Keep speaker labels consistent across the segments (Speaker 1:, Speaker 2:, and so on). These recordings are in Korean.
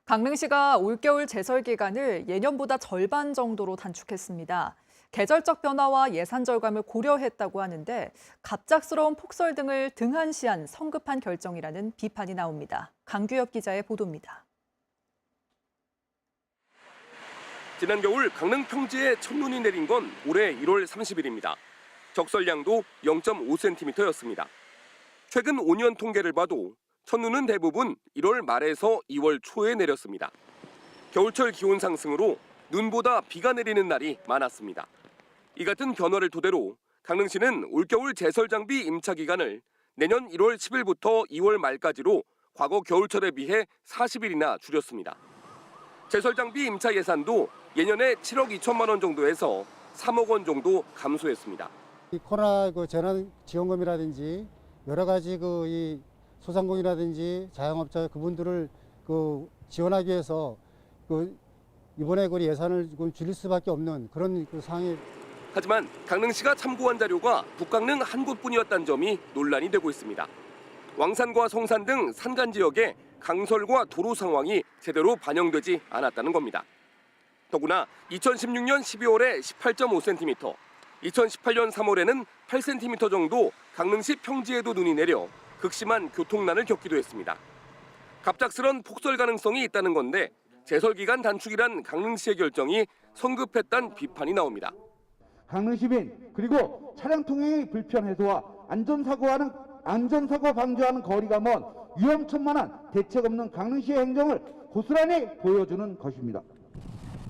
Speaker 1: 강릉시가 올겨울 제설 기간을 예년보다 절반 정도로 단축했습니다. 계절적 변화와 예산 절감을 고려했다고 하는데 갑작스러운 폭설 등을 등한시한 성급한 결정이라는 비판이 나옵니다. 강규엽 기자의 보도입니다.
Speaker 2: 지난 겨울 강릉 평지에 첫눈이 내린 건 올해 1월 30일입니다. 적설량도 0.5cm였습니다. 최근 5년 통계를 봐도 첫눈은 대부분 1월 말에서 2월 초에 내렸습니다. 겨울철 기온 상승으로 눈보다 비가 내리는 날이 많았습니다. 이 같은 변화를 토대로 강릉시는 올겨울 제설 장비 임차 기간을 내년 1월 10일부터 2월 말까지로 과거 겨울철에 비해 40일이나 줄였습니다. 제설 장비 임차 예산도 예년에 7억 2천만 원 정도에서 3억 원 정도 감소했습니다.
Speaker 3: 이 코로나 재난 지원금이라든지 여러 가지 이 소상공인이라든지 자영업자 그분들을 지원하기 위해서 이번에 예산을 줄일 수밖에 없는 그런 상황이.
Speaker 2: 하지만 강릉시가 참고한 자료가 북강릉 한 곳뿐이었다는 점이 논란이 되고 있습니다. 왕산과 성산 등 산간 지역의 강설과 도로 상황이 제대로 반영되지 않았다는 겁니다. 더구나 2016년 12월에 18.5cm, 2018년 3월에는 8cm 정도 강릉시 평지에도 눈이 내려 극심한 교통난을 겪기도 했습니다. 갑작스런 폭설 가능성이 있다는 건데 제설 기간 단축이란 강릉시의 결정이 성급했다는 비판이 나옵니다.
Speaker 4: 강릉 시민 그리고 차량 통행의 불편 해소와 안전사고 방지와는 거리가 먼 위험천만한 대책 없는 강릉시의 행정을 고스란히 보여주는 것입니다.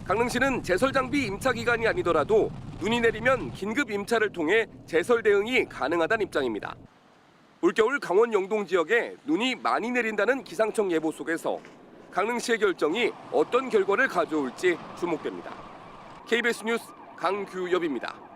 Speaker 2: 강릉시는 제설 장비 임차 기간이 아니더라도 눈이 내리면 긴급 임차를 통해 제설 대응이 가능하다는 입장입니다. 올겨울 강원 영동 지역에 눈이 많이 내린다는 기상청 예보 속에서 강릉시의 결정이 어떤 결과를 가져올지 주목됩니다. KBS 뉴스 강규엽입니다.